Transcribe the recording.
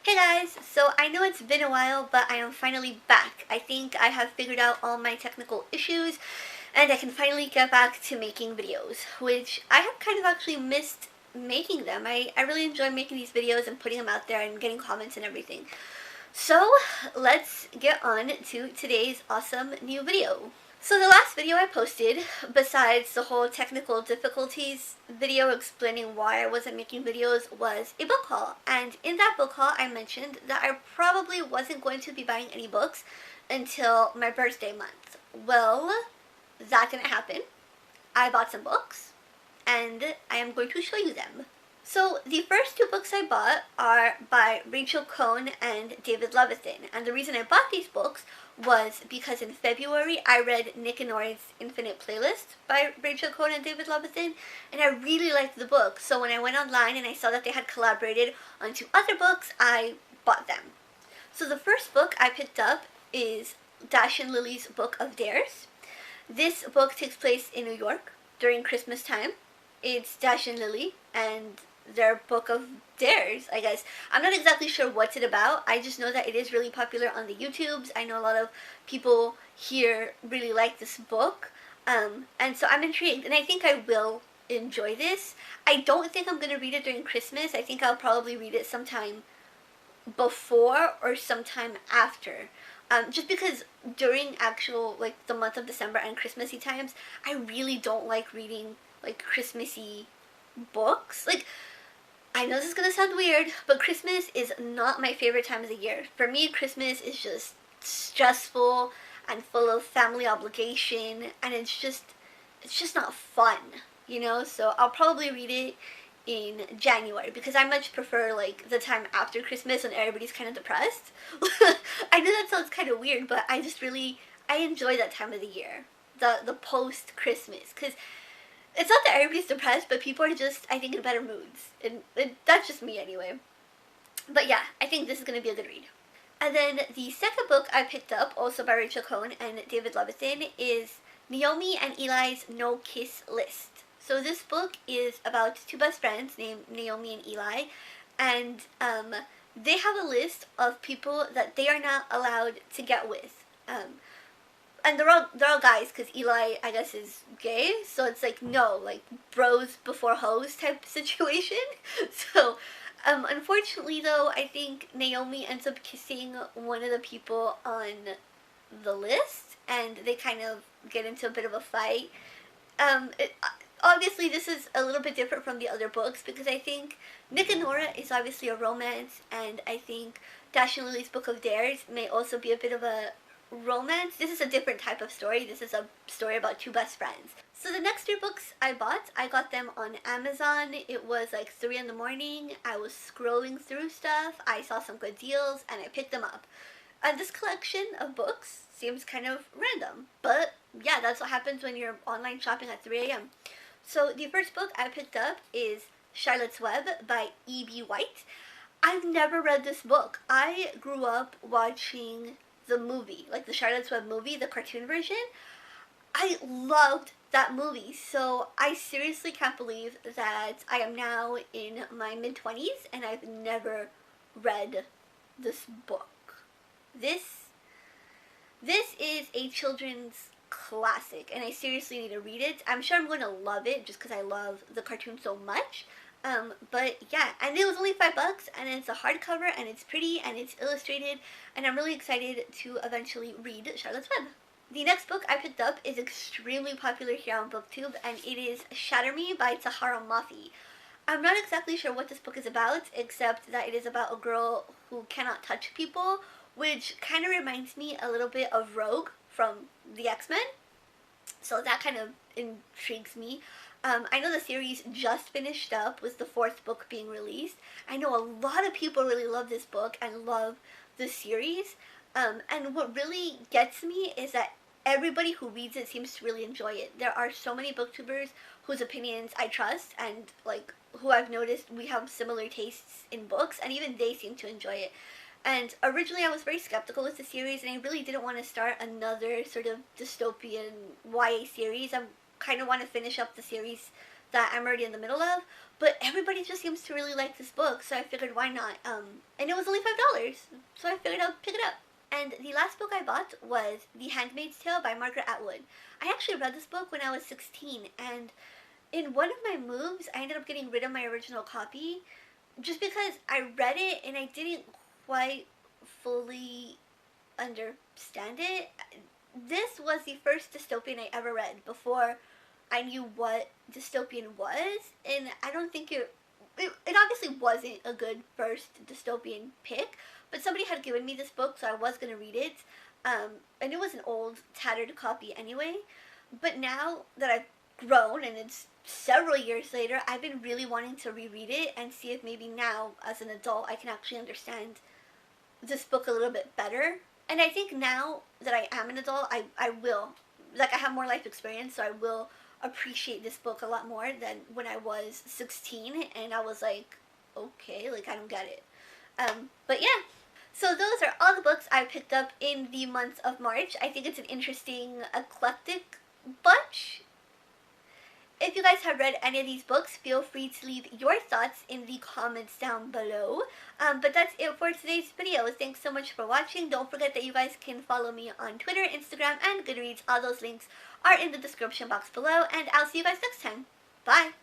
Hey guys, so I know it's been a while, but I am finally back. I think I have figured out all my technical issues and I can finally get back to making videos, which I have kind of actually missed making them. I really enjoy making these videos and putting them out there and getting comments and everything. So let's get on to today's awesome new video. So the last video I posted, besides the whole technical difficulties video explaining why I wasn't making videos, was a book haul. And in that book haul I mentioned that I probably wasn't going to be buying any books until my birthday month. Well, that didn't happen. I bought some books and I am going to show you them. So the first two books I bought are by Rachel Cohn and David Levithan, and the reason I bought these books was because in February I read Nick and Nori's Infinite Playlist by Rachel Cohn and David Levithan, and I really liked the book, so when I went online and I saw that they had collaborated on two other books, I bought them. So the first book I picked up is Dash and Lily's Book of Dares. This book takes place in New York during Christmas time. It's Dash and Lily and their book of dares, I guess. I'm not exactly sure what's it about. I just know that it is really popular on the YouTubes. I know a lot of people here really like this book. And so I'm intrigued, and I think I will enjoy this. I don't think I'm going to read it during Christmas. I think I'll probably read it sometime before or sometime after. Just because during actual, like, the month of December and Christmassy times, I really don't like reading, like, Christmassy books. Like, I know this is gonna sound weird, but Christmas is not my favorite time of the year. For me, Christmas is just stressful and full of family obligation, and it's just not fun, you know? So I'll probably read it in January because I much prefer, like, the time after Christmas when everybody's kind of depressed. I know that sounds kind of weird, but I enjoy that time of the year, the post Christmas, because it's not that everybody's depressed, but people are just, I think, in better moods. And that's just me anyway. But yeah, I think this is going to be a good read. And then the second book I picked up, also by Rachel Cohn and David Levithan, is Naomi and Eli's No Kiss List. So this book is about two best friends named Naomi and Eli, and they have a list of people that they are not allowed to get with. And they're all guys, because Eli, I guess, is gay, so it's like, no, like, bros before hoes type situation. So unfortunately though, I think Naomi ends up kissing one of the people on the list, and they kind of get into a bit of a fight. Obviously this is a little bit different from the other books, because I think Nick and Nora is obviously a romance, and I think Dash and Lily's Book of Dares may also be a bit of a romance. This is a different type of story. This is a story about two best friends. So the next three books I got them on Amazon. It was like 3 in the morning. I was scrolling through stuff. I saw some good deals and I picked them up. And this collection of books seems kind of random, but yeah, that's what happens when you're online shopping at 3 a.m. So the first book I picked up is Charlotte's Web by E.B. White. I've never read this book. I grew up watching the movie, like the Charlotte's Web movie, the cartoon version. I loved that movie, so I seriously can't believe that I am now in my mid-20s and I've never read this book. This is a children's classic, and I seriously need to read it. I'm sure I'm going to love it just because I love the cartoon so much. But yeah, and it was only $5, and it's a hardcover, and it's pretty, and it's illustrated, and I'm really excited to eventually read Charlotte's Web. The next book I picked up is extremely popular here on BookTube, and it is Shatter Me by Tahara Mafi. I'm not exactly sure what this book is about, except that it is about a girl who cannot touch people, which kind of reminds me a little bit of Rogue from the X-Men. So that kind of intrigues me. I know the series just finished up with the 4th book being released. I know a lot of people really love this book and love the series. And what really gets me is that everybody who reads it seems to really enjoy it. There are so many booktubers whose opinions I trust, and like who I've noticed we have similar tastes in books, and even they seem to enjoy it. And originally I was very skeptical with the series, and I really didn't want to start another sort of dystopian YA series. I kind of want to finish up the series that I'm already in the middle of. but everybody just seems to really like this book, so I figured why not. And it was only $5, so I figured I'd pick it up. And the last book I bought was The Handmaid's Tale by Margaret Atwood. I actually read this book when I was 16, and in one of my moves, I ended up getting rid of my original copy just because I read it and I didn't quite fully understand it. This was the first dystopian I ever read before I knew what dystopian was, and I don't think it obviously wasn't a good first dystopian pick, but somebody had given me this book, so I was going to read it, and it was an old, tattered copy anyway, but now that I've grown, and it's several years later, I've been really wanting to reread it and see if maybe now, as an adult, I can actually understand this book a little bit better. And I think now that I am an adult, I will, like, I have more life experience, so I will appreciate this book a lot more than when I was 16 and I was like, okay, like, I don't get it. But yeah. So those are all the books I picked up in the month of March. I think it's an interesting, eclectic bunch. If you guys have read any of these books, feel free to leave your thoughts in the comments down below. But that's it for today's video. Thanks so much for watching. Don't forget that you guys can follow me on Twitter, Instagram, and Goodreads. All those links are in the description box below, and I'll see you guys next time. Bye!